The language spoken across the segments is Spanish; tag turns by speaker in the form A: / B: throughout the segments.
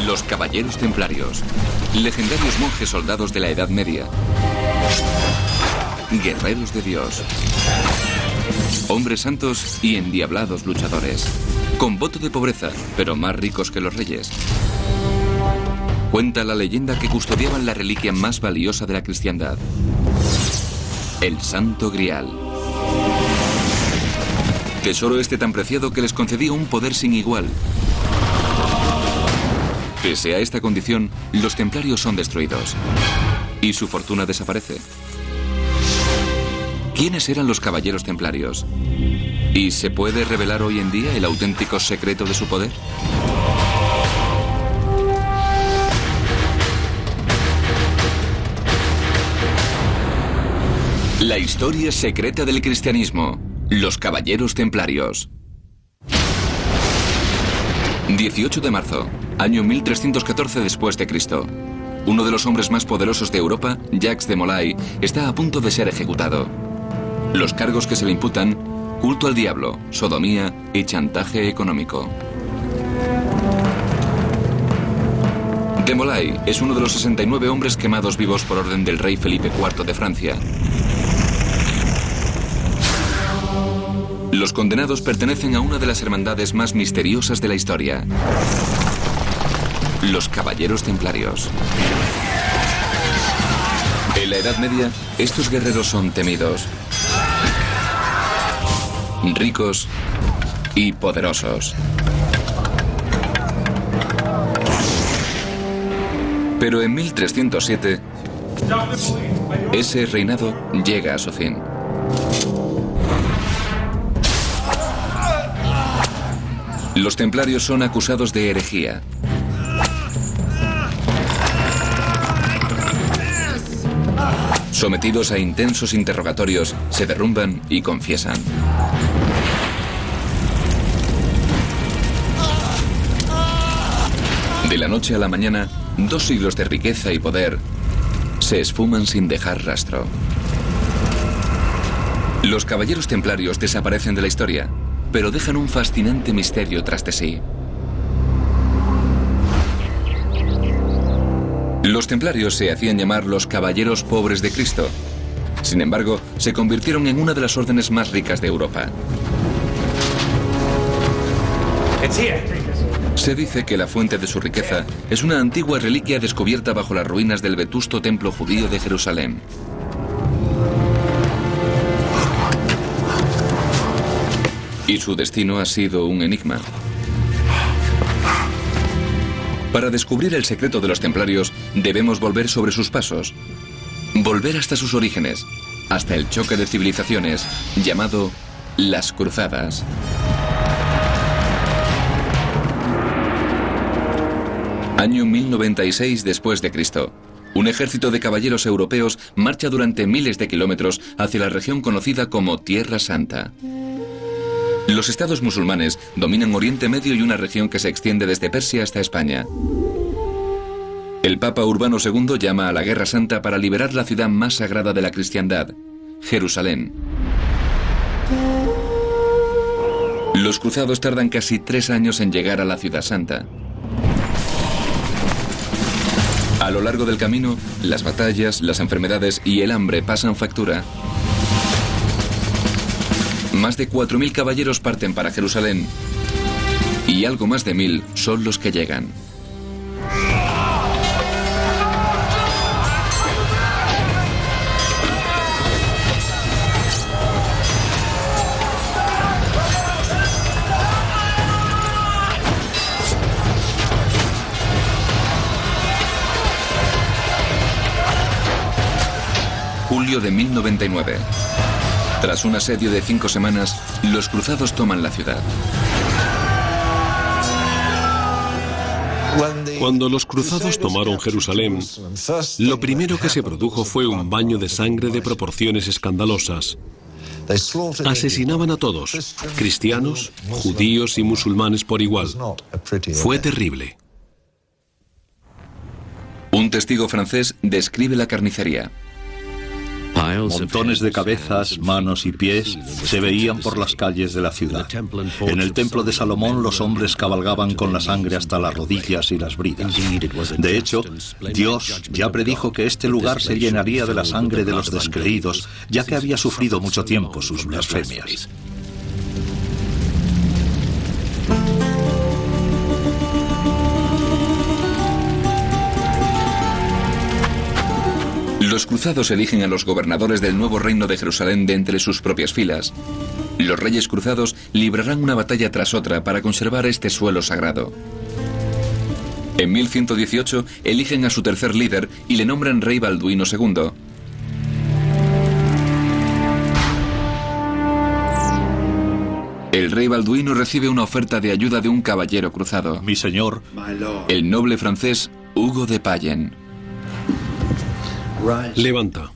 A: Los Caballeros Templarios. Legendarios monjes soldados de la Edad Media. Guerreros de Dios. Hombres santos y endiablados luchadores. Con voto de pobreza, pero más ricos que los reyes. Cuenta la leyenda que custodiaban la reliquia más valiosa de la cristiandad. El Santo Grial. Tesoro este tan preciado que les concedía un poder sin igual. Pese a esta condición, los templarios son destruidos. Y su fortuna desaparece. ¿Quiénes eran los caballeros templarios? ¿Y se puede revelar hoy en día el auténtico secreto de su poder? La historia secreta del cristianismo. Los Caballeros Templarios. 18 de marzo, año 1314 después de Cristo. Uno de los hombres más poderosos de Europa, Jacques de Molay, está a punto de ser ejecutado. Los cargos que se le imputan: culto al diablo, sodomía y chantaje económico. De Molay es uno de los 69 hombres quemados vivos por orden del rey Felipe IV de Francia. Los condenados pertenecen a una de las hermandades más misteriosas de la historia. Los Caballeros Templarios. En la Edad Media, estos guerreros son temidos, ricos y poderosos. Pero en 1307, ese reinado llega a su fin. Los templarios son acusados de herejía. Sometidos a intensos interrogatorios, se derrumban y confiesan. De la noche a la mañana, 2 siglos de riqueza y poder se esfuman sin dejar rastro. Los caballeros templarios desaparecen de la historia, pero dejan un fascinante misterio tras de sí. Los templarios se hacían llamar los Caballeros Pobres de Cristo. Sin embargo, se convirtieron en una de las órdenes más ricas de Europa. Se dice que la fuente de su riqueza es una antigua reliquia descubierta bajo las ruinas del vetusto templo judío de Jerusalén. Y su destino ha sido un enigma. Para descubrir el secreto de los templarios, debemos volver sobre sus pasos. Volver hasta sus orígenes, hasta el choque de civilizaciones, llamado las Cruzadas. Año 1096 después de Cristo. Un ejército de caballeros europeos marcha durante miles de kilómetros hacia la región conocida como Tierra Santa. Los estados musulmanes dominan Oriente Medio y una región que se extiende desde Persia hasta España. El Papa Urbano II llama a la Guerra Santa para liberar la ciudad más sagrada de la cristiandad, Jerusalén. Los cruzados tardan casi 3 años en llegar a la Ciudad Santa. A lo largo del camino, las batallas, las enfermedades y el hambre pasan factura. Más de 4.000 caballeros parten para Jerusalén y algo más de 1.000 son los que llegan. Julio de 1099. Tras un asedio de 5 semanas, los cruzados toman la ciudad.
B: Cuando los cruzados tomaron Jerusalén, lo primero que se produjo fue un baño de sangre de proporciones escandalosas. Asesinaban a todos, cristianos, judíos y musulmanes por igual. Fue terrible.
A: Un testigo francés describe la carnicería.
C: Montones de cabezas, manos y pies se veían por las calles de la ciudad. En el templo de Salomón los hombres cabalgaban con la sangre hasta las rodillas y las bridas. De hecho, Dios ya predijo que este lugar se llenaría de la sangre de los descreídos, ya que había sufrido mucho tiempo sus blasfemias.
A: Los cruzados eligen a los gobernadores del nuevo reino de Jerusalén de entre sus propias filas. Los reyes cruzados librarán una batalla tras otra para conservar este suelo sagrado. En 1118 eligen a su tercer líder y le nombran rey Balduino II. El rey Balduino recibe una oferta de ayuda de un caballero cruzado.
C: Mi señor,
A: el noble francés Hugo de Payen.
B: Levanta.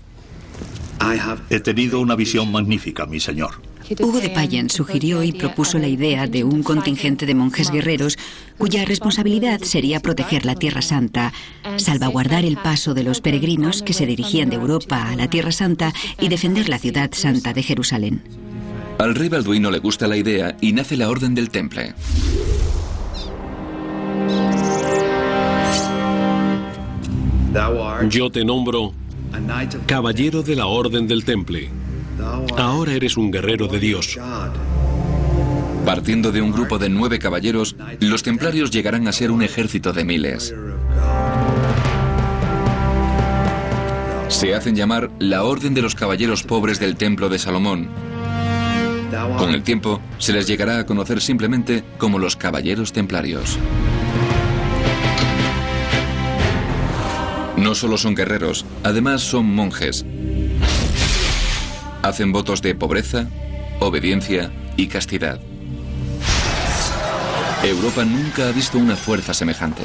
C: He tenido una visión magnífica, mi señor.
D: Hugo de Payen sugirió y propuso la idea de un contingente de monjes guerreros cuya responsabilidad sería proteger la Tierra Santa, salvaguardar el paso de los peregrinos que se dirigían de Europa a la Tierra Santa y defender la ciudad santa de Jerusalén.
A: Al rey Balduino le gusta la idea y nace la Orden del Temple.
B: Yo te nombro caballero de la Orden del Temple. Ahora eres un guerrero de Dios.
A: Partiendo de un grupo de 9 caballeros, los templarios llegarán a ser un ejército de miles. Se hacen llamar la Orden de los Caballeros Pobres del Templo de Salomón. Con el tiempo, se les llegará a conocer simplemente como los Caballeros Templarios. No solo son guerreros, además son monjes. Hacen votos de pobreza, obediencia y castidad. Europa nunca ha visto una fuerza semejante.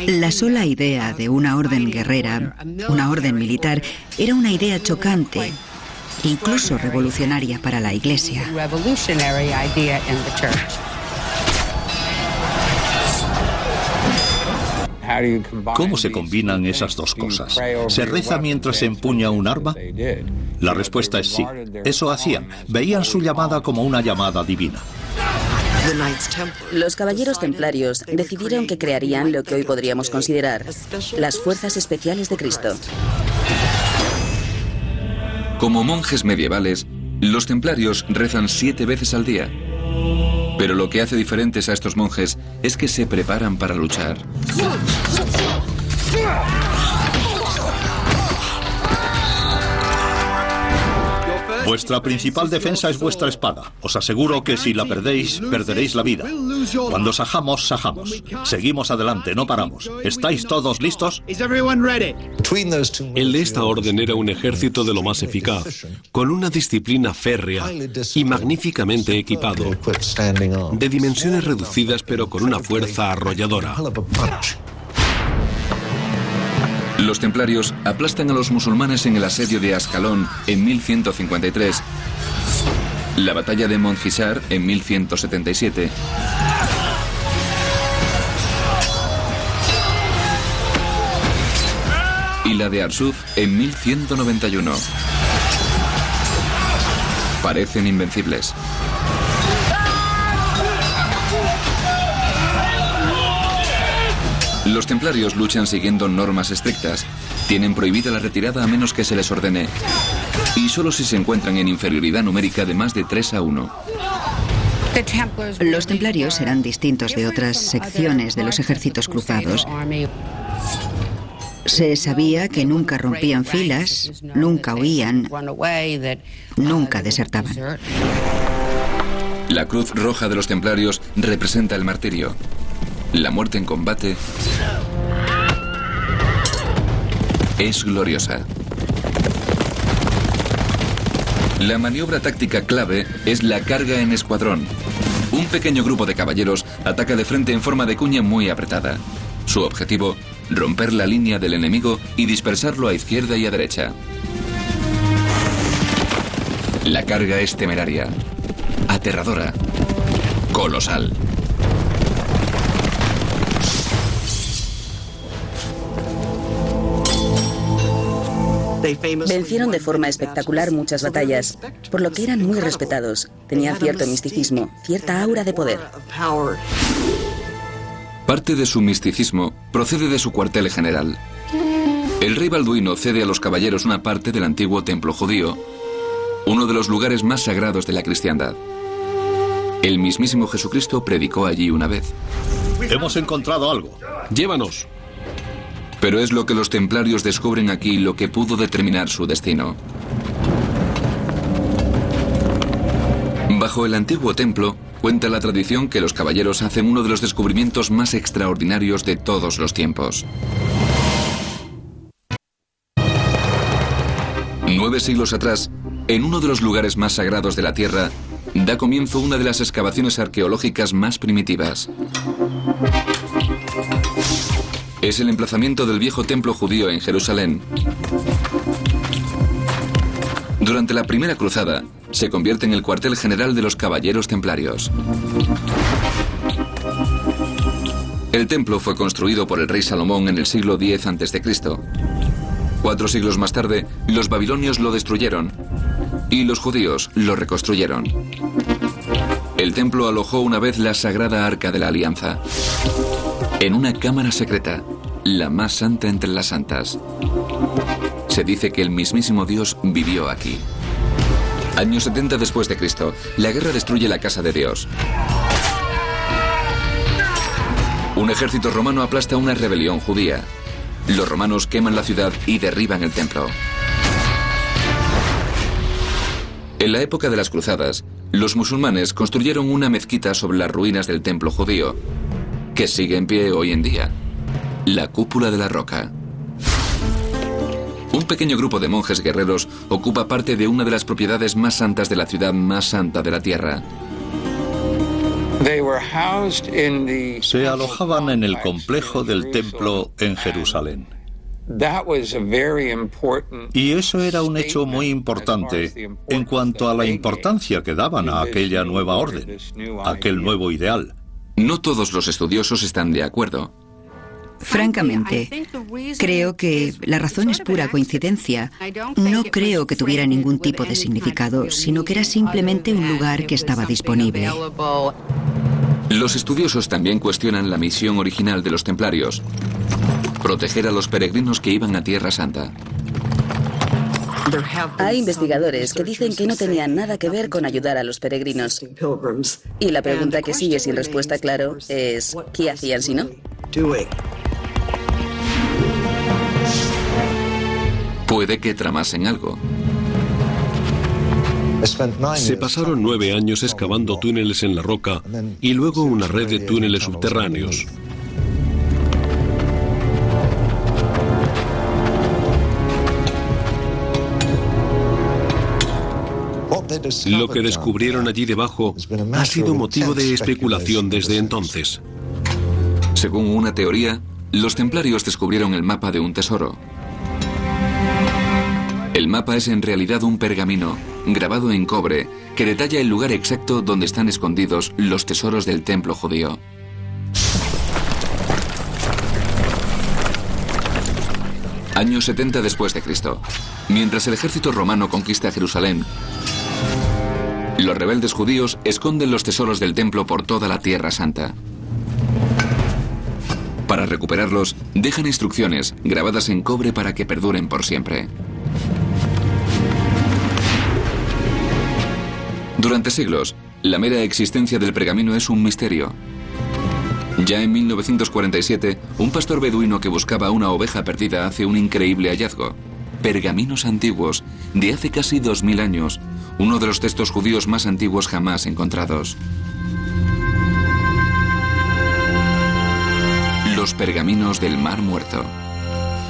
D: La sola idea de una orden guerrera, una orden militar, era una idea chocante, incluso revolucionaria para la Iglesia.
C: ¿Cómo se combinan esas dos cosas? ¿Se reza mientras se empuña un arma? La respuesta es sí. Eso hacían. Veían su llamada como una llamada divina.
E: Los caballeros templarios decidieron que crearían lo que hoy podríamos considerar las Fuerzas Especiales de Cristo.
A: Como monjes medievales, los templarios rezan 7 veces al día. Pero lo que hace diferentes a estos monjes es que se preparan para luchar.
C: Vuestra principal defensa es vuestra espada. Os aseguro que si la perdéis, perderéis la vida. Cuando sajamos, sajamos. Seguimos adelante, no paramos. ¿Estáis todos listos?
B: El de esta orden era un ejército de lo más eficaz, con una disciplina férrea y magníficamente equipado, de dimensiones reducidas pero con una fuerza arrolladora.
A: Los templarios aplastan a los musulmanes en el asedio de Ascalón en 1153, la batalla de Montgisar en 1177, y la de Arsuf en 1191. Parecen invencibles. Los templarios luchan siguiendo normas estrictas. Tienen prohibida la retirada a menos que se les ordene. Y solo si se encuentran en inferioridad numérica de más de 3-1.
D: Los templarios eran distintos de otras secciones de los ejércitos cruzados. Se sabía que nunca rompían filas, nunca huían, nunca desertaban.
A: La cruz roja de los templarios representa el martirio. La muerte en combate es gloriosa. La maniobra táctica clave es la carga en escuadrón. Un pequeño grupo de caballeros ataca de frente en forma de cuña muy apretada. Su objetivo, romper la línea del enemigo y dispersarlo a izquierda y a derecha. La carga es temeraria, aterradora, colosal.
E: Vencieron de forma espectacular muchas batallas, por lo que eran muy respetados. Tenían cierto misticismo, cierta aura de poder.
A: Parte de su misticismo procede de su cuartel general. El rey Balduino cede a los caballeros una parte del antiguo templo judío, uno de los lugares más sagrados de la cristiandad. El mismísimo Jesucristo predicó allí una vez.
C: Hemos encontrado algo.
B: Llévanos.
A: Pero es lo que los templarios descubren aquí lo que pudo determinar su destino. Bajo el antiguo templo, cuenta la tradición que los caballeros hacen uno de los descubrimientos más extraordinarios de todos los tiempos. 9 siglos atrás, en uno de los lugares más sagrados de la tierra, da comienzo una de las excavaciones arqueológicas más primitivas. Es el emplazamiento del viejo templo judío en Jerusalén. Durante la primera cruzada, se convierte en el cuartel general de los caballeros templarios. El templo fue construido por el rey Salomón en el siglo X a.C. 4 siglos más tarde, los babilonios lo destruyeron y los judíos lo reconstruyeron. El templo alojó una vez la sagrada Arca de la Alianza, en una cámara secreta, la más santa entre las santas. Se dice que el mismísimo Dios vivió aquí. Años 70 después de Cristo, la guerra destruye la casa de Dios. Un ejército romano aplasta una rebelión judía. Los romanos queman la ciudad y derriban el templo. En la época de las cruzadas, los musulmanes construyeron una mezquita sobre las ruinas del templo judío, que sigue en pie hoy en día, la Cúpula de la Roca. Un pequeño grupo de monjes guerreros ocupa parte de una de las propiedades más santas de la ciudad más santa de la tierra.
C: Se alojaban en el complejo del templo en Jerusalén. Y eso era un hecho muy importante en cuanto a la importancia que daban a aquella nueva orden, a aquel nuevo ideal.
A: No todos los estudiosos están de acuerdo.
D: Francamente, creo que la razón es pura coincidencia. No creo que tuviera ningún tipo de significado, sino que era simplemente un lugar que estaba disponible.
A: Los estudiosos también cuestionan la misión original de los templarios: proteger a los peregrinos que iban a Tierra Santa.
E: Hay investigadores que dicen que no tenían nada que ver con ayudar a los peregrinos. Y la pregunta que sigue sin respuesta, claro, es ¿qué hacían si no?
A: Puede que tramasen algo.
B: Se pasaron 9 años excavando túneles en la roca y luego una red de túneles subterráneos. Lo que descubrieron allí debajo ha sido motivo de especulación desde entonces.
A: Según una teoría, los templarios descubrieron el mapa de un tesoro. El mapa es en realidad un pergamino, grabado en cobre, que detalla el lugar exacto donde están escondidos los tesoros del templo judío. Años 70 después de Cristo. Mientras el ejército romano conquista Jerusalén, los rebeldes judíos esconden los tesoros del templo por toda la Tierra Santa. Para recuperarlos, dejan instrucciones grabadas en cobre para que perduren por siempre. Durante siglos, la mera existencia del pergamino es un misterio. Ya en 1947, un pastor beduino que buscaba una oveja perdida hace un increíble hallazgo: pergaminos antiguos, de hace casi 2000 años, uno de los textos judíos más antiguos jamás encontrados. Los pergaminos del Mar Muerto.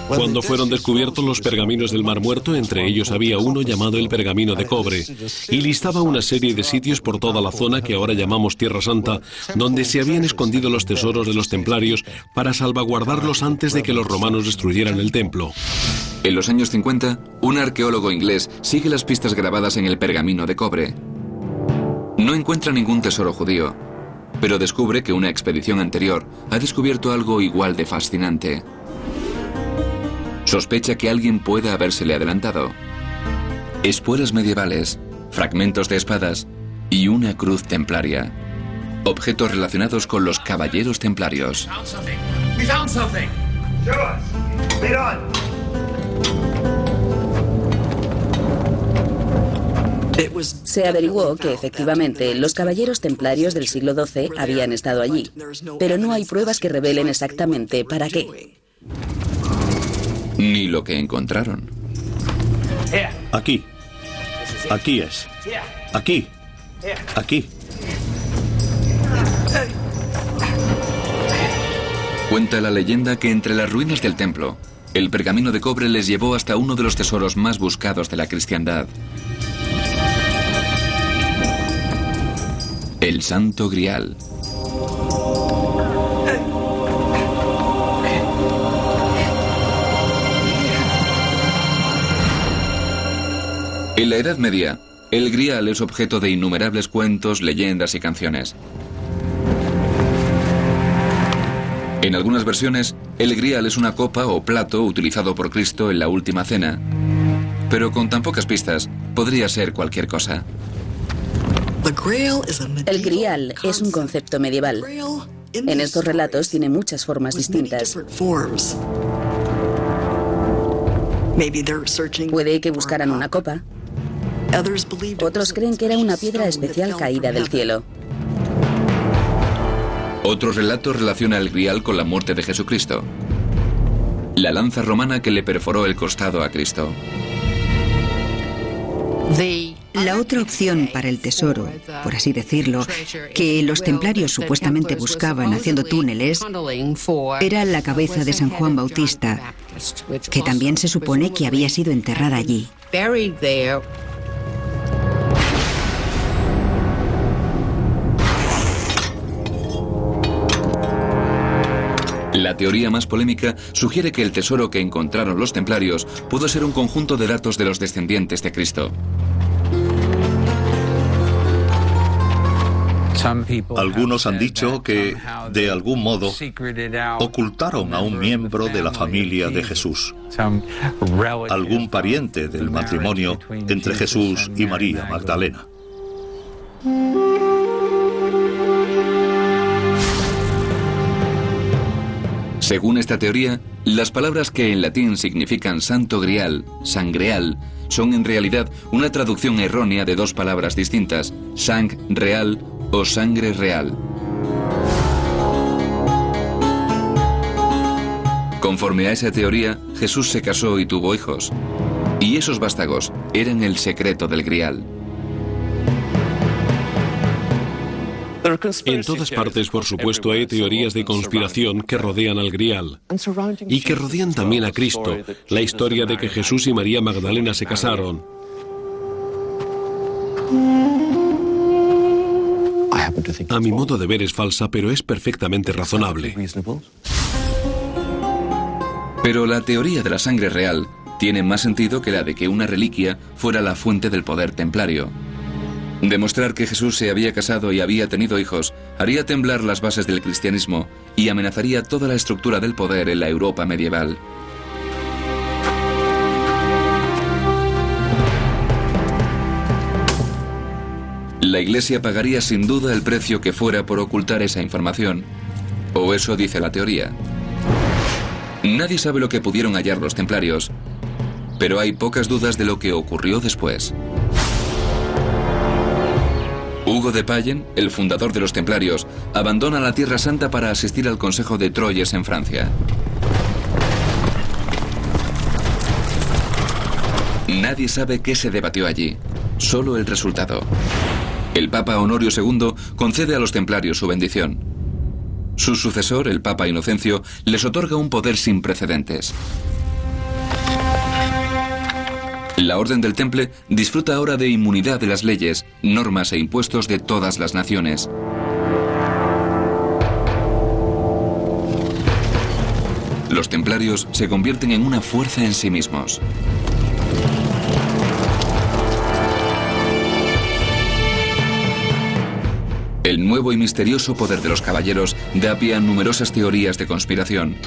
B: Cuando fueron descubiertos los pergaminos del Mar Muerto, entre ellos había uno llamado el pergamino de cobre, y listaba una serie de sitios por toda la zona que ahora llamamos Tierra Santa, donde se habían escondido los tesoros de los templarios para salvaguardarlos antes de que los romanos destruyeran el templo.
A: En los años 50, un arqueólogo inglés sigue las pistas grabadas en el pergamino de cobre. No encuentra ningún tesoro judío, pero descubre que una expedición anterior ha descubierto algo igual de fascinante. Sospecha que alguien pueda habérsele adelantado. Espuelas medievales, fragmentos de espadas y una cruz templaria. Objetos relacionados con los caballeros templarios.
E: Se averiguó que efectivamente los caballeros templarios del siglo XII habían estado allí, pero no hay pruebas que revelen exactamente para qué.
A: Ni lo que encontraron.
C: Aquí. Aquí es. Aquí. Aquí.
A: Cuenta la leyenda que entre las ruinas del templo, el pergamino de cobre les llevó hasta uno de los tesoros más buscados de la cristiandad. El Santo Grial. En la Edad Media, el Grial es objeto de innumerables cuentos, leyendas y canciones. En algunas versiones, el Grial es una copa o plato utilizado por Cristo en la Última Cena, pero con tan pocas pistas, podría ser cualquier cosa.
E: El Grial es un concepto medieval. En estos relatos tiene muchas formas distintas. Puede que buscaran una copa. Otros creen que era una piedra especial caída del cielo.
A: Otro relato relaciona el Grial con la muerte de Jesucristo. La lanza romana que le perforó el costado a Cristo.
D: La otra opción para el tesoro, por así decirlo, que los templarios supuestamente buscaban haciendo túneles, era la cabeza de San Juan Bautista, que también se supone que había sido enterrada allí.
A: La teoría más polémica sugiere que el tesoro que encontraron los templarios pudo ser un conjunto de datos de los descendientes de Cristo.
C: Algunos han dicho que, de algún modo, ocultaron a un miembro de la familia de Jesús, algún pariente del matrimonio entre Jesús y María Magdalena.
A: Según esta teoría, las palabras que en latín significan Santo Grial, sangreal, son en realidad una traducción errónea de dos palabras distintas, sang real o sangre real. Conforme a esa teoría, Jesús se casó y tuvo hijos. Y esos vástagos eran el secreto del Grial.
B: En todas partes, por supuesto, hay teorías de conspiración que rodean al Grial y que rodean también a Cristo, la historia de que Jesús y María Magdalena se casaron. A mi modo de ver es falsa, pero es perfectamente razonable.
A: Pero la teoría de la sangre real tiene más sentido que la de que una reliquia fuera la fuente del poder templario. Demostrar que Jesús se había casado y había tenido hijos haría temblar las bases del cristianismo y amenazaría toda la estructura del poder en la Europa medieval. La Iglesia pagaría sin duda el precio que fuera por ocultar esa información, o eso dice la teoría. Nadie sabe lo que pudieron hallar los templarios, pero hay pocas dudas de lo que ocurrió después. Hugo de Payen, el fundador de los templarios, abandona la Tierra Santa para asistir al Consejo de Troyes en Francia. Nadie sabe qué se debatió allí, solo el resultado. El Papa Honorio II concede a los templarios su bendición. Su sucesor, el Papa Inocencio, les otorga un poder sin precedentes. La Orden del Temple disfruta ahora de inmunidad de las leyes, normas e impuestos de todas las naciones. Los templarios se convierten en una fuerza en sí mismos. El nuevo y misterioso poder de los caballeros da pie a numerosas teorías de conspiración.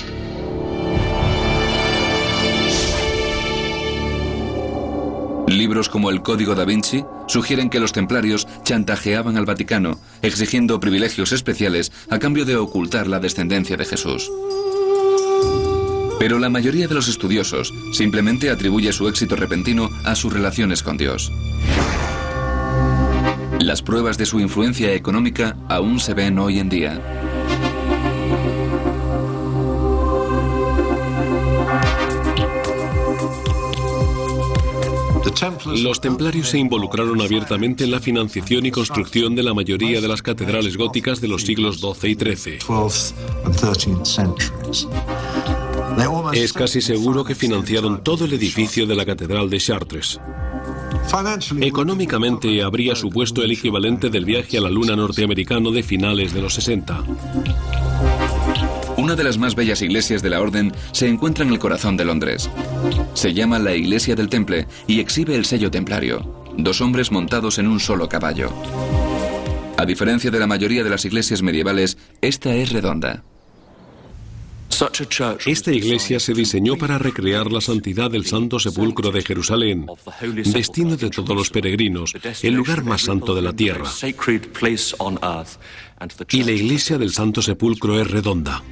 A: Libros como el Código da Vinci sugieren que los templarios chantajeaban al Vaticano, exigiendo privilegios especiales a cambio de ocultar la descendencia de Jesús. Pero la mayoría de los estudiosos simplemente atribuye su éxito repentino a sus relaciones con Dios. Las pruebas de su influencia económica aún se ven hoy en día.
B: Los templarios se involucraron abiertamente en la financiación y construcción de la mayoría de las catedrales góticas de los siglos XII y XIII. Es casi seguro que financiaron todo el edificio de la Catedral de Chartres. Económicamente habría supuesto el equivalente del viaje a la Luna norteamericano de finales de los 60.
A: Una de las más bellas iglesias de la Orden se encuentra en el corazón de Londres. Se llama la Iglesia del Temple y exhibe el sello templario, 2 hombres montados en un solo caballo. A diferencia de la mayoría de las iglesias medievales, esta es redonda.
B: Esta iglesia se diseñó para recrear la santidad del Santo Sepulcro de Jerusalén, destino de todos los peregrinos, el lugar más santo de la tierra. Y la iglesia del Santo Sepulcro es redonda.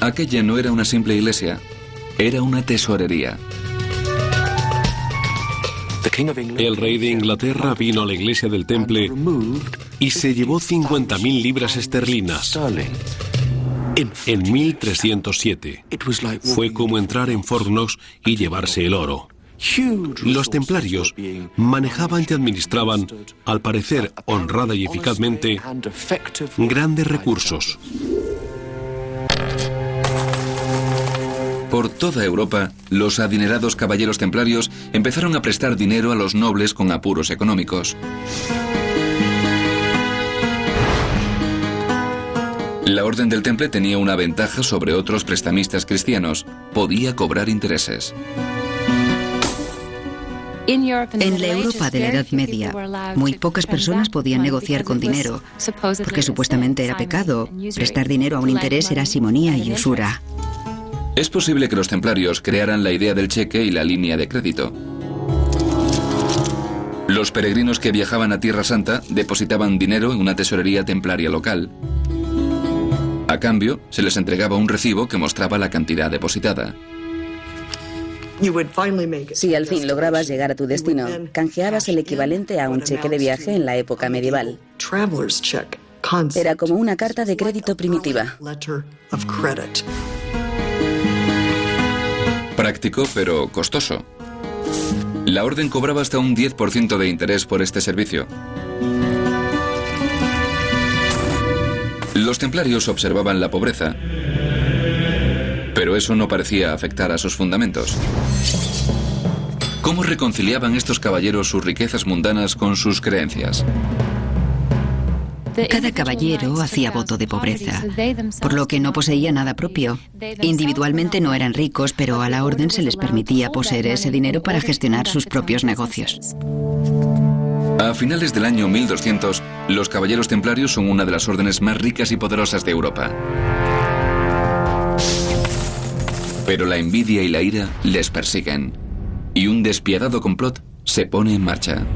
A: Aquella no era una simple iglesia, era una tesorería.
B: El rey de Inglaterra vino a la iglesia del Temple y se llevó 50.000 libras esterlinas. En 1307. Fue como entrar en Fort Knox y llevarse el oro. Los templarios manejaban y administraban, al parecer honrada y eficazmente, grandes recursos.
A: Por toda Europa, los adinerados caballeros templarios empezaron a prestar dinero a los nobles con apuros económicos. La Orden del Temple tenía una ventaja sobre otros prestamistas cristianos: podía cobrar intereses.
D: En la Europa de la Edad Media, muy pocas personas podían negociar con dinero, porque supuestamente era pecado. Prestar dinero a un interés era simonía y usura.
A: Es posible que los templarios crearan la idea del cheque y la línea de crédito. Los peregrinos que viajaban a Tierra Santa depositaban dinero en una tesorería templaria local. A cambio, se les entregaba un recibo que mostraba la cantidad depositada.
E: Si al fin lograbas llegar a tu destino, canjeabas el equivalente a un cheque de viaje en la época medieval. Era como una carta de crédito primitiva.
A: Práctico, pero costoso. La orden cobraba hasta un 10% de interés por este servicio. Los templarios observaban la pobreza, pero eso no parecía afectar a sus fundamentos. ¿Cómo reconciliaban estos caballeros sus riquezas mundanas con sus creencias?
D: Cada caballero hacía voto de pobreza, por lo que no poseía nada propio. Individualmente no eran ricos, pero a la orden se les permitía poseer ese dinero para gestionar sus propios negocios.
A: A finales del año 1200, los caballeros templarios son una de las órdenes más ricas y poderosas de Europa. Pero la envidia y la ira les persiguen, y un despiadado complot se pone en marcha.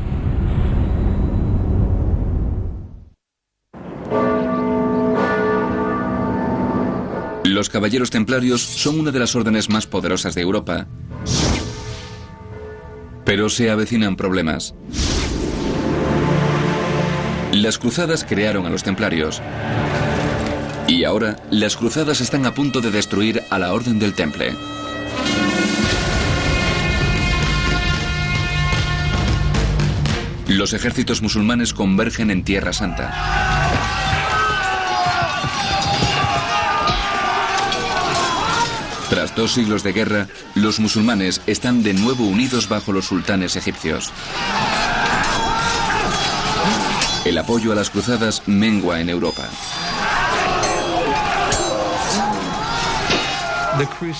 A: Los caballeros templarios son una de las órdenes más poderosas de Europa, pero se avecinan problemas. Las cruzadas crearon a los templarios, y ahora las cruzadas están a punto de destruir a la Orden del Temple. Los ejércitos musulmanes convergen en Tierra Santa. Tras 2 siglos de guerra, los musulmanes están de nuevo unidos bajo los sultanes egipcios. El apoyo a las cruzadas mengua en Europa.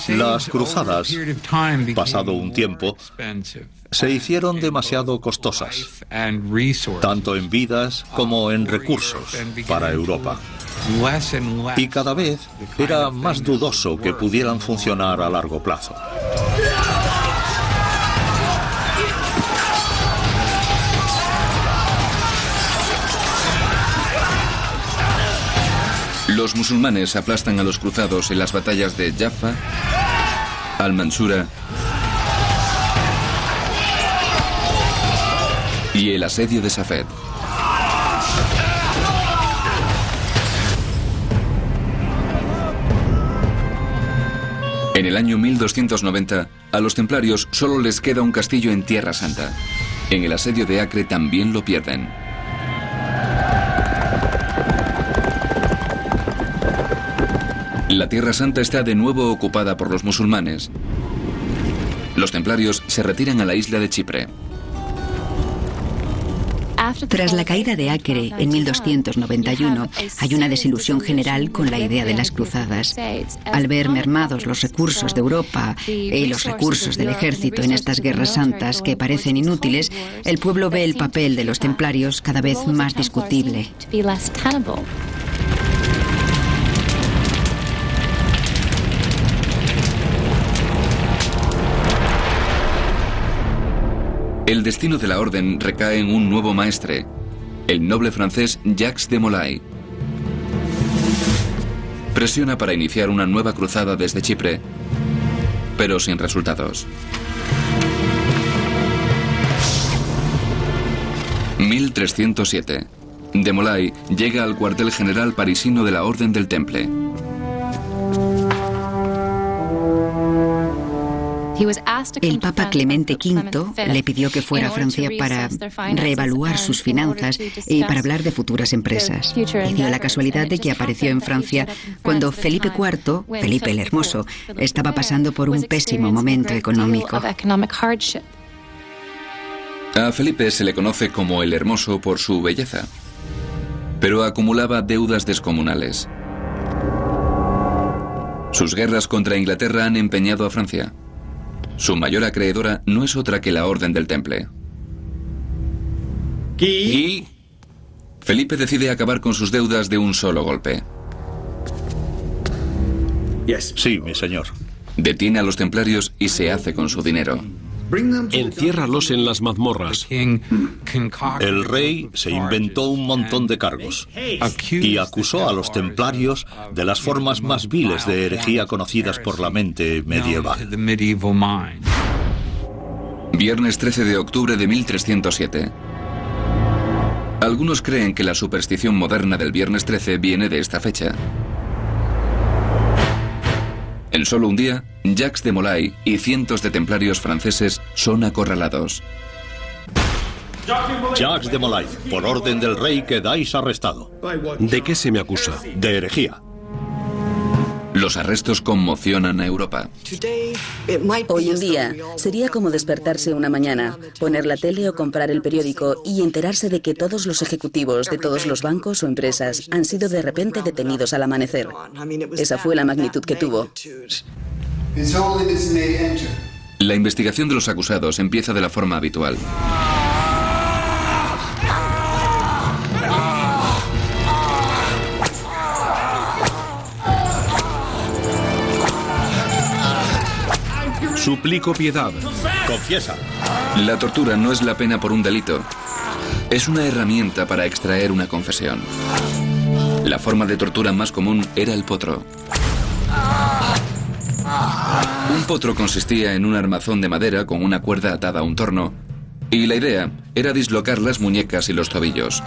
C: Las cruzadas, pasado un tiempo, se hicieron demasiado costosas, tanto en vidas como en recursos para Europa. Y cada vez era más dudoso que pudieran funcionar a largo plazo.
A: Los musulmanes aplastan a los cruzados en las batallas de Jaffa, Al-Mansura y el asedio de Safed. En el año 1290, a los templarios solo les queda un castillo en Tierra Santa. En el asedio de Acre también lo pierden. La Tierra Santa está de nuevo ocupada por los musulmanes. Los templarios se retiran a la isla de Chipre.
D: Tras la caída de Acre en 1291, hay una desilusión general con la idea de las cruzadas. Al ver mermados los recursos de Europa y los recursos del ejército en estas guerras santas que parecen inútiles, el pueblo ve el papel de los templarios cada vez más discutible.
A: El destino de la orden recae en un nuevo maestre, el noble francés Jacques de Molay. Presiona para iniciar una nueva cruzada desde Chipre, pero sin resultados. 1307. De Molay llega al cuartel general parisino de la Orden del Temple.
D: El Papa Clemente V le pidió que fuera a Francia para reevaluar sus finanzas y para hablar de futuras empresas. Y dio la casualidad de que apareció en Francia cuando Felipe IV, Felipe el Hermoso, estaba pasando por un pésimo momento económico.
A: A Felipe se le conoce como el Hermoso por su belleza, pero acumulaba deudas descomunales. Sus guerras contra Inglaterra han empeñado a Francia. Su mayor acreedora no es otra que la Orden del Temple. Y Felipe decide acabar con sus deudas de un solo golpe.
C: Sí, mi señor.
A: Detiene a los templarios y se hace con su dinero.
B: Enciérralos en las mazmorras.
C: El rey se inventó un montón de cargos y acusó a los templarios de las formas más viles de herejía conocidas por la mente medieval.
A: Viernes 13 de octubre de 1307. Algunos creen que la superstición moderna del Viernes 13 viene de esta fecha. En solo un día, Jacques de Molay y cientos de templarios franceses son acorralados.
C: Jacques de Molay, por orden del rey quedáis arrestado.
B: ¿De qué se me acusa?
C: De herejía.
A: Los arrestos conmocionan a Europa.
E: Hoy en día sería como despertarse una mañana, poner la tele o comprar el periódico y enterarse de que todos los ejecutivos de todos los bancos o empresas han sido de repente detenidos al amanecer. Esa fue la magnitud que tuvo.
A: La investigación de los acusados empieza de la forma habitual.
B: Suplico piedad.
C: Confiesa.
A: La tortura no es la pena por un delito. Es una herramienta para extraer una confesión. La forma de tortura más común era el potro. Un potro consistía en un armazón de madera con una cuerda atada a un torno, y la idea era dislocar las muñecas y los tobillos.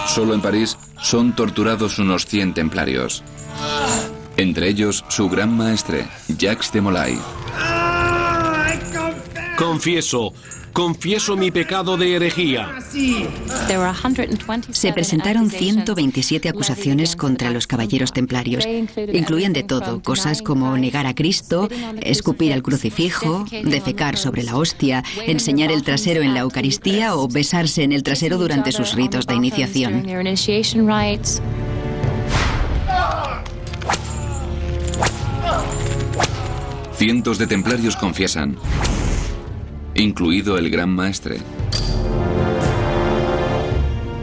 A: Solo en París son torturados unos 100 templarios. Entre ellos, su gran maestre, Jacques de Molay.
B: Confieso mi pecado de herejía.
D: Se presentaron 127 acusaciones contra los caballeros templarios. Incluían de todo, cosas como negar a Cristo, escupir al crucifijo, defecar sobre la hostia, enseñar el trasero en la Eucaristía o besarse en el trasero durante sus ritos de iniciación.
A: Cientos de templarios confiesan, incluido el Gran Maestre.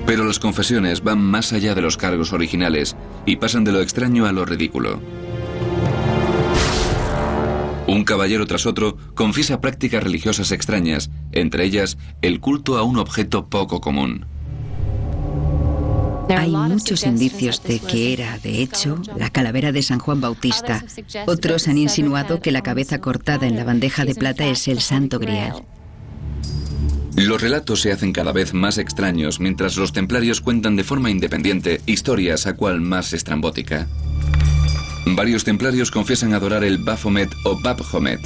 A: Pero las confesiones van más allá de los cargos originales y pasan de lo extraño a lo ridículo. Un caballero tras otro confiesa prácticas religiosas extrañas, entre ellas el culto a un objeto poco común.
D: Hay muchos indicios de que era, de hecho, la calavera de San Juan Bautista. Otros han insinuado que la cabeza cortada en la bandeja de plata es el Santo Grial.
A: Los relatos se hacen cada vez más extraños mientras los templarios cuentan de forma independiente historias a cual más estrambótica. Varios templarios confiesan adorar el Baphomet o Baphomet.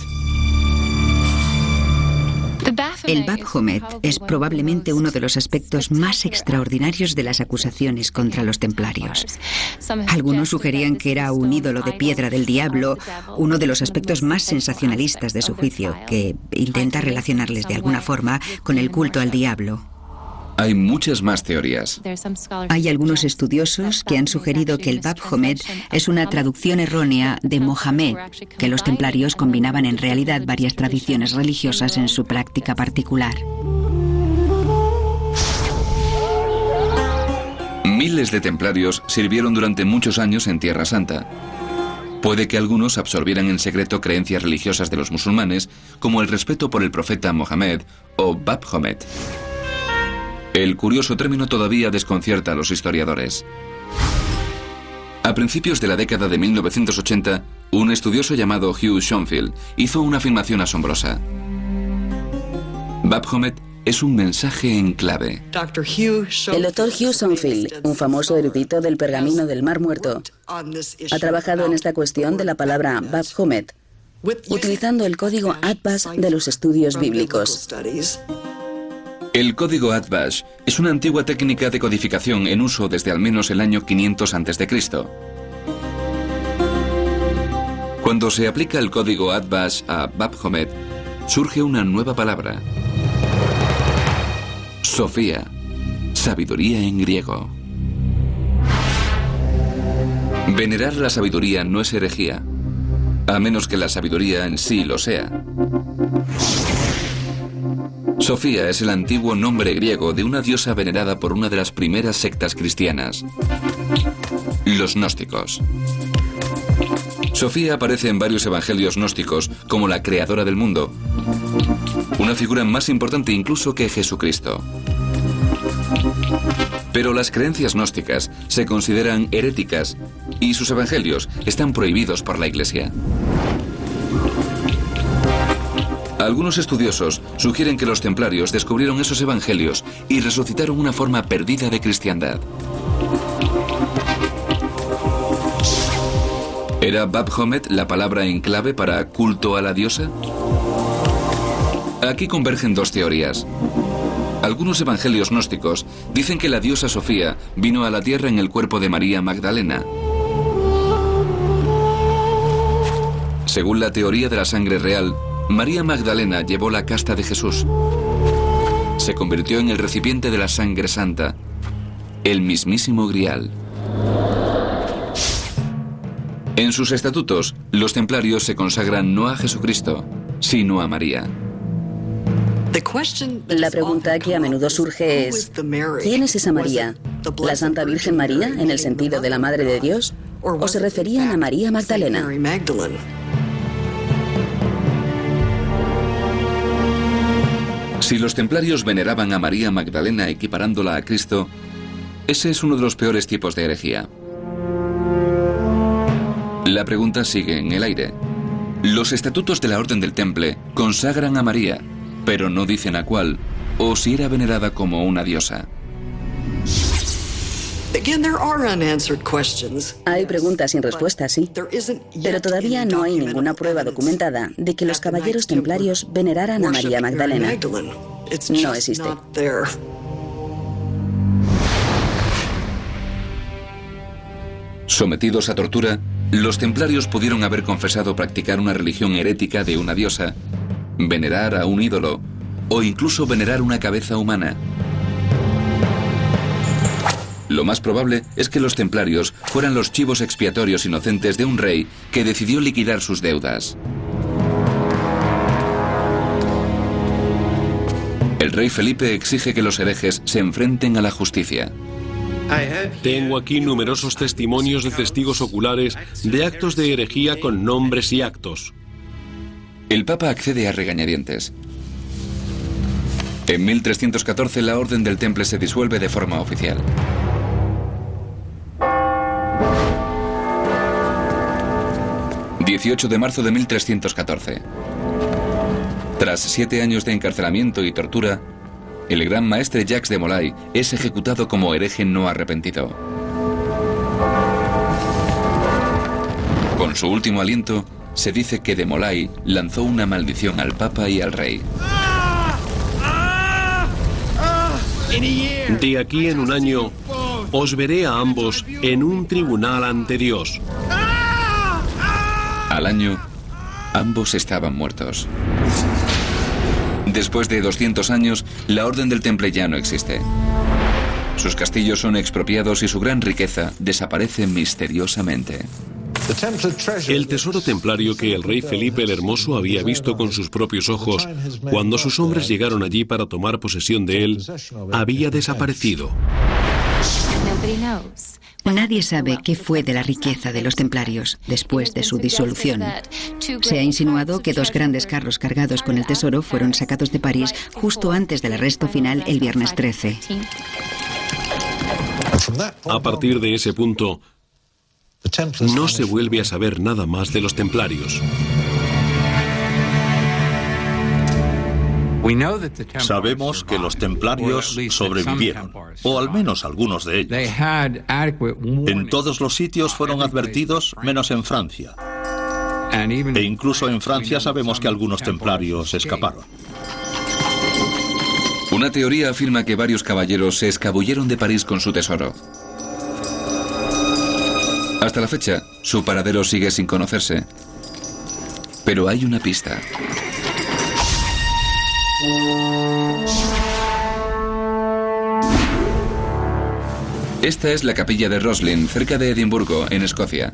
D: El Baphomet es probablemente uno de los aspectos más extraordinarios de las acusaciones contra los templarios. Algunos sugerían que era un ídolo de piedra del diablo, uno de los aspectos más sensacionalistas de su juicio, que intenta relacionarles de alguna forma con el culto al diablo.
A: Hay muchas más teorías.
D: Hay algunos estudiosos que han sugerido que el Baphomet es una traducción errónea de Mohamed, que los templarios combinaban en realidad varias tradiciones religiosas en su práctica particular.
A: Miles de templarios sirvieron durante muchos años en Tierra Santa. Puede que algunos absorbieran en secreto creencias religiosas de los musulmanes, como el respeto por el profeta Mohamed o Baphomet. El curioso término todavía desconcierta a los historiadores. A principios de la década de 1980, un estudioso llamado Hugh Schonfield hizo una afirmación asombrosa. Baphomet es un mensaje en clave.
E: El doctor Hugh Schonfield, un famoso erudito del pergamino del Mar Muerto, ha trabajado en esta cuestión de la palabra Baphomet, utilizando el código Atbash de los estudios bíblicos.
A: El código Atbash es una antigua técnica de codificación en uso desde al menos el año 500 a.C. Cuando se aplica el código Atbash a Baphomet, surge una nueva palabra. Sofía, sabiduría en griego. Venerar la sabiduría no es herejía, a menos que la sabiduría en sí lo sea. Sofía es el antiguo nombre griego de una diosa venerada por una de las primeras sectas cristianas, los gnósticos. Sofía aparece en varios evangelios gnósticos como la creadora del mundo, una figura más importante incluso que Jesucristo. Pero las creencias gnósticas se consideran heréticas y sus evangelios están prohibidos por la Iglesia. Algunos estudiosos sugieren que los templarios descubrieron esos evangelios y resucitaron una forma perdida de cristiandad. ¿Era Baphomet la palabra en clave para culto a la diosa? Aquí convergen dos teorías. Algunos evangelios gnósticos dicen que la diosa Sofía vino a la tierra en el cuerpo de María Magdalena. Según la teoría de la sangre real, María Magdalena llevó la casta de Jesús. Se convirtió en el recipiente de la sangre santa, el mismísimo Grial. En sus estatutos, los templarios se consagran no a Jesucristo, sino a María.
E: La pregunta que a menudo surge es, ¿quién es esa María? ¿La Santa Virgen María, en el sentido de la Madre de Dios? ¿O se referían a María Magdalena?
A: Si los templarios veneraban a María Magdalena equiparándola a Cristo, ese es uno de los peores tipos de herejía. La pregunta sigue en el aire. Los estatutos de la Orden del Temple consagran a María, pero no dicen a cuál, o si era venerada como una diosa.
E: Hay preguntas sin respuesta, sí, pero todavía no hay ninguna prueba documentada de que los caballeros templarios veneraran a María Magdalena. No existe.
A: Sometidos a tortura, los templarios pudieron haber confesado practicar una religión herética de una diosa, venerar a un ídolo o incluso venerar una cabeza humana. Lo más probable es que los templarios fueran los chivos expiatorios inocentes de un rey que decidió liquidar sus deudas. El rey Felipe exige que los herejes se enfrenten a la justicia.
B: Tengo aquí numerosos testimonios de testigos oculares de actos de herejía con nombres y actos.
A: El Papa accede a regañadientes. En 1314 la Orden del Temple se disuelve de forma oficial. ...18 de marzo de 1314. Tras 7 años de encarcelamiento y tortura, el gran maestre Jacques de Molay es ejecutado como hereje no arrepentido. Con su último aliento, se dice que de Molay lanzó una maldición al Papa y al rey.
B: De aquí en un año, os veré a ambos en un tribunal ante Dios.
A: Al año, ambos estaban muertos. Después de 200 años, la Orden del Temple ya no existe. Sus castillos son expropiados y su gran riqueza desaparece misteriosamente.
B: El tesoro templario que el rey Felipe el Hermoso había visto con sus propios ojos cuando sus hombres llegaron allí para tomar posesión de él, había desaparecido.
D: Nadie sabe qué fue de la riqueza de los templarios después de su disolución. Se ha insinuado que 2 grandes carros cargados con el tesoro fueron sacados de París justo antes del arresto final el viernes 13.
B: A partir de ese punto, no se vuelve a saber nada más de los templarios.
C: Sabemos que los templarios sobrevivieron, o al menos algunos de ellos. En todos los sitios fueron advertidos, menos en Francia. E incluso en Francia sabemos que algunos templarios escaparon.
A: Una teoría afirma que varios caballeros se escabulleron de París con su tesoro. Hasta la fecha, su paradero sigue sin conocerse. Pero hay una pista. Esta es la capilla de Roslin, cerca de Edimburgo, en Escocia.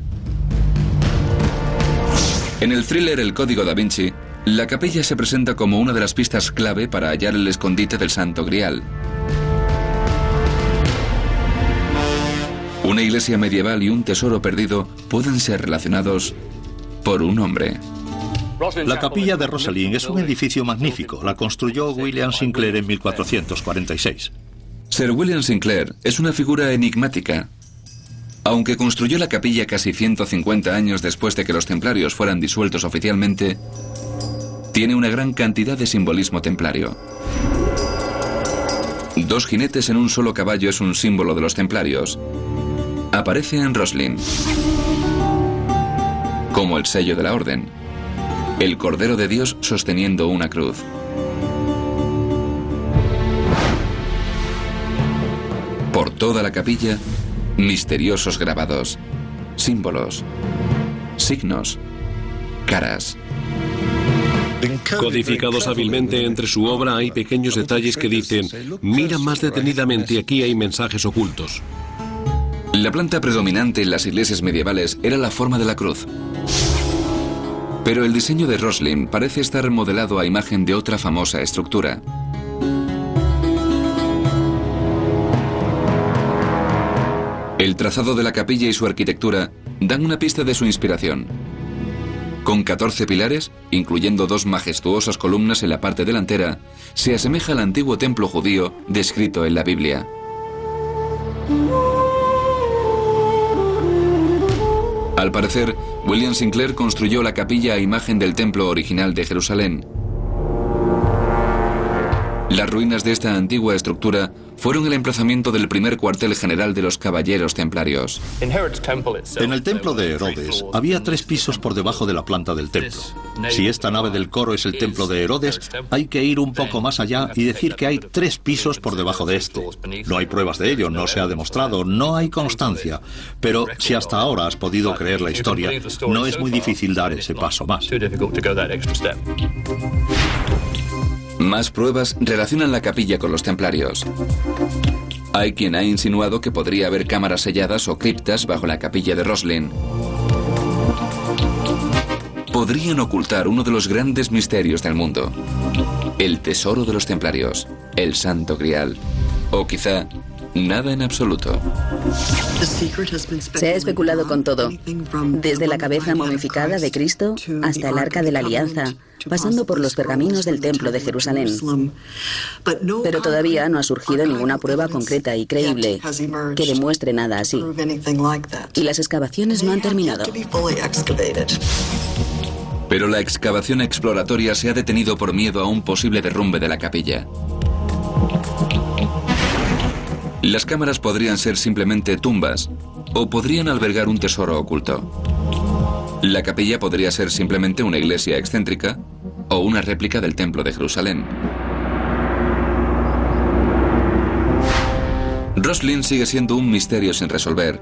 A: En el thriller El Código da Vinci, la capilla se presenta como una de las pistas clave para hallar el escondite del Santo Grial. Una iglesia medieval y un tesoro perdido pueden ser relacionados por un hombre.
C: La capilla de Roslin es un edificio magnífico. La construyó William Sinclair en 1446.
A: Sir William Sinclair es una figura enigmática. Aunque construyó la capilla casi 150 años después de que los templarios fueran disueltos oficialmente, tiene una gran cantidad de simbolismo templario. 2 jinetes en un solo caballo es un símbolo de los templarios. Aparece en Roslin como el sello de la orden, el Cordero de Dios sosteniendo una cruz. Por toda la capilla, misteriosos grabados, símbolos, signos, caras.
B: Codificados hábilmente entre su obra hay pequeños detalles que dicen: mira más detenidamente, aquí hay mensajes ocultos.
A: La planta predominante en las iglesias medievales era la forma de la cruz. Pero el diseño de Roslin parece estar modelado a imagen de otra famosa estructura. El trazado de la capilla y su arquitectura dan una pista de su inspiración. Con 14 pilares, incluyendo 2 majestuosas columnas en la parte delantera, se asemeja al antiguo templo judío descrito en la Biblia. Al parecer, William Sinclair construyó la capilla a imagen del templo original de Jerusalén. Las ruinas de esta antigua estructura fueron el emplazamiento del primer cuartel general de los caballeros templarios.
C: En el templo de Herodes había 3 pisos por debajo de la planta del templo. Si esta nave del coro es el templo de Herodes, hay que ir un poco más allá y decir que hay 3 pisos por debajo de este. No hay pruebas de ello, no se ha demostrado, no hay constancia. Pero si hasta ahora has podido creer la historia, no es muy difícil dar ese paso más.
A: Más pruebas relacionan la capilla con los templarios. Hay quien ha insinuado que podría haber cámaras selladas o criptas bajo la capilla de Roslin. Podrían ocultar uno de los grandes misterios del mundo: el tesoro de los templarios, el Santo Grial. O quizá nada en absoluto.
E: Se ha especulado con todo, desde la cabeza momificada de Cristo hasta el Arca de la Alianza, pasando por los pergaminos del Templo de Jerusalén. Pero todavía no ha surgido ninguna prueba concreta y creíble que demuestre nada así. Y las excavaciones no han terminado.
A: Pero la excavación exploratoria se ha detenido por miedo a un posible derrumbe de la capilla. Las cámaras podrían ser simplemente tumbas o podrían albergar un tesoro oculto. La capilla podría ser simplemente una iglesia excéntrica o una réplica del Templo de Jerusalén. Roslin sigue siendo un misterio sin resolver,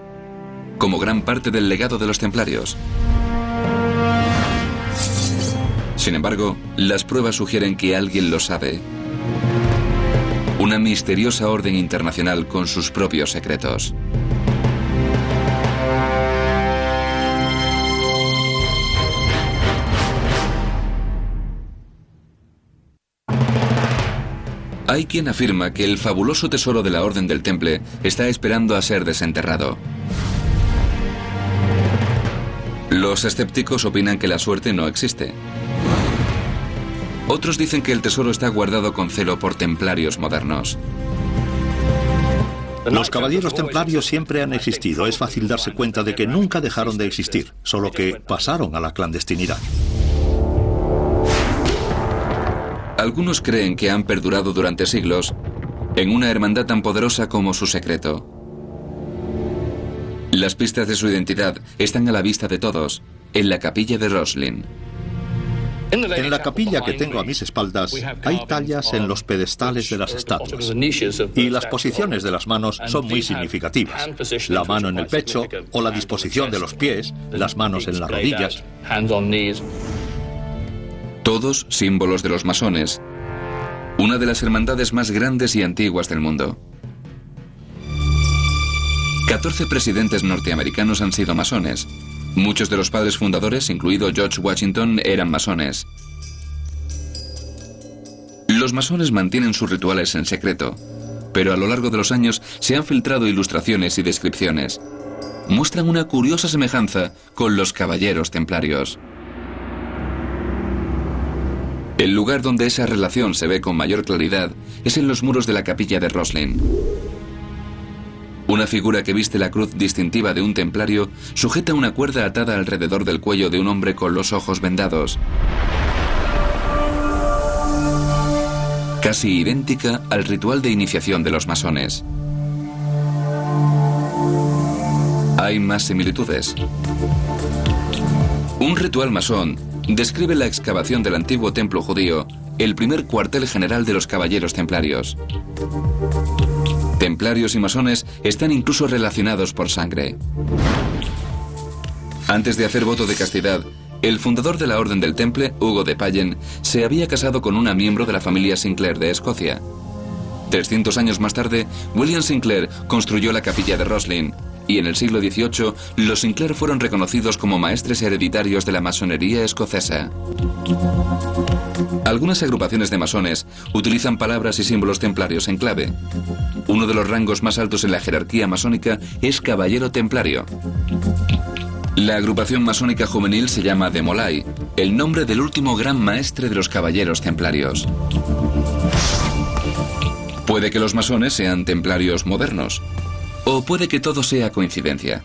A: como gran parte del legado de los templarios. Sin embargo, las pruebas sugieren que alguien lo sabe. Una misteriosa orden internacional con sus propios secretos. Hay quien afirma que el fabuloso tesoro de la Orden del Temple está esperando a ser desenterrado. Los escépticos opinan que la suerte no existe. Otros dicen que el tesoro está guardado con celo por templarios modernos.
C: Los caballeros templarios siempre han existido. Es fácil darse cuenta de que nunca dejaron de existir, solo que pasaron a la clandestinidad.
A: Algunos creen que han perdurado durante siglos en una hermandad tan poderosa como su secreto. Las pistas de su identidad están a la vista de todos, en la capilla de Roslin.
C: En la capilla que tengo a mis espaldas hay tallas en los pedestales de las estatuas y las posiciones de las manos son muy significativas. La mano en el pecho o la disposición de los pies, las manos en las rodillas.
A: Todos símbolos de los masones, una de las hermandades más grandes y antiguas del mundo. 14 presidentes norteamericanos han sido masones. Muchos de los padres fundadores, incluido George Washington, eran masones. Los masones mantienen sus rituales en secreto, pero a lo largo de los años se han filtrado ilustraciones y descripciones. Muestran una curiosa semejanza con los caballeros templarios. El lugar donde esa relación se ve con mayor claridad es en los muros de la capilla de Roslin. Una figura que viste la cruz distintiva de un templario sujeta una cuerda atada alrededor del cuello de un hombre con los ojos vendados. Casi idéntica al ritual de iniciación de los masones. Hay más similitudes. Un ritual masón describe la excavación del antiguo templo judío, el primer cuartel general de los caballeros templarios. Templarios y masones están incluso relacionados por sangre. Antes de hacer voto de castidad, el fundador de la Orden del Temple, Hugo de Payen, se había casado con una miembro de la familia Sinclair de Escocia. 300 años más tarde, William Sinclair construyó la capilla de Roslin, y en el siglo XVIII, los Sinclair fueron reconocidos como maestres hereditarios de la masonería escocesa. Algunas agrupaciones de masones utilizan palabras y símbolos templarios en clave. Uno de los rangos más altos en la jerarquía masónica es caballero templario. La agrupación masónica juvenil se llama de Molay, el nombre del último gran maestre de los caballeros templarios. Puede que los masones sean templarios modernos, o puede que todo sea coincidencia.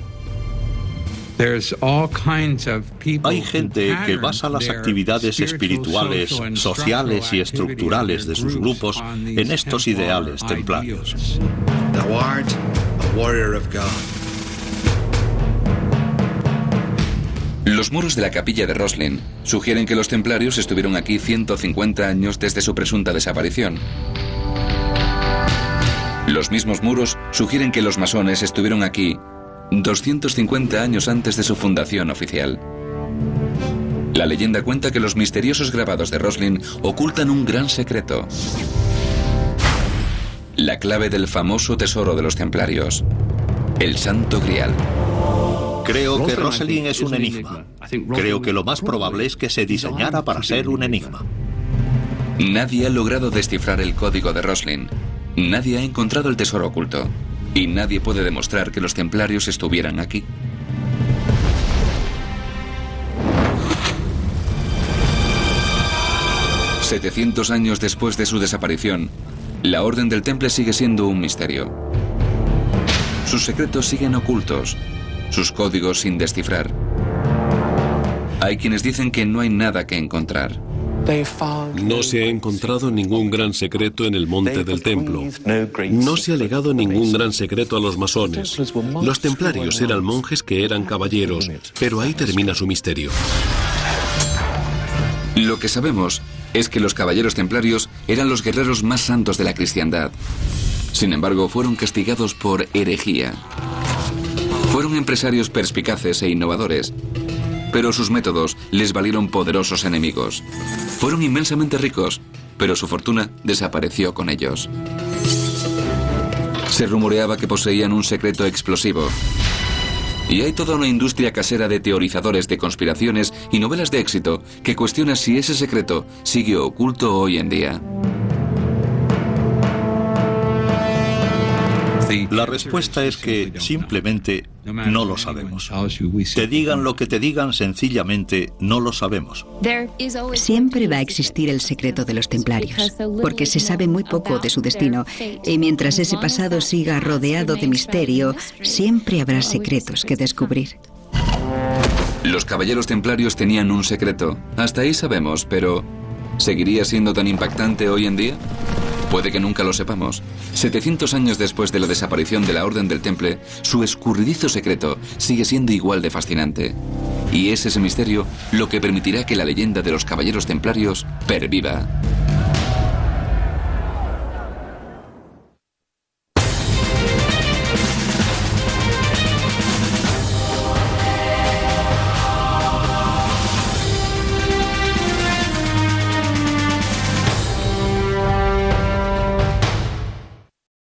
C: Hay gente que basa las actividades espirituales, sociales y estructurales de sus grupos en estos ideales templarios.
A: Los muros de la capilla de Roslin sugieren que los templarios estuvieron aquí 150 años desde su presunta desaparición. Los mismos muros sugieren que los masones estuvieron aquí 250 años antes de su fundación oficial. La leyenda cuenta que los misteriosos grabados de Roslin ocultan un gran secreto. La clave del famoso tesoro de los templarios, el Santo Grial.
C: Creo que Roslin es un enigma. Creo que lo más probable es que se diseñara para ser un enigma.
A: Nadie ha logrado descifrar el código de Roslin. Nadie ha encontrado el tesoro oculto. Y nadie puede demostrar que los templarios estuvieran aquí. «700 años después de su desaparición, la Orden del Temple sigue siendo un misterio. Sus secretos siguen ocultos, sus códigos sin descifrar. Hay quienes dicen que no hay nada que encontrar.
B: No se ha encontrado ningún gran secreto en el monte del templo. No se ha legado ningún gran secreto a los masones. Los templarios eran monjes que eran caballeros, pero ahí termina su misterio.
A: Lo que sabemos es que los caballeros templarios eran los guerreros más santos de la cristiandad. Sin embargo, fueron castigados por herejía. Fueron empresarios perspicaces e innovadores, pero sus métodos les valieron poderosos enemigos. Fueron inmensamente ricos, pero su fortuna desapareció con ellos. Se rumoreaba que poseían un secreto explosivo. Y hay toda una industria casera de teorizadores de conspiraciones y novelas de éxito que cuestiona si ese secreto sigue oculto hoy en día.
C: La respuesta es que simplemente no lo sabemos. Te digan lo que te digan, sencillamente no lo sabemos.
D: Siempre va a existir el secreto de los templarios, porque se sabe muy poco de su destino, y mientras ese pasado siga rodeado de misterio, siempre habrá secretos que descubrir.
A: Los caballeros templarios tenían un secreto, hasta ahí sabemos, pero ¿seguiría siendo tan impactante hoy en día? Puede que nunca lo sepamos. 700 años después de la desaparición de la Orden del Temple, su escurridizo secreto sigue siendo igual de fascinante. Y es ese misterio lo que permitirá que la leyenda de los caballeros templarios perviva.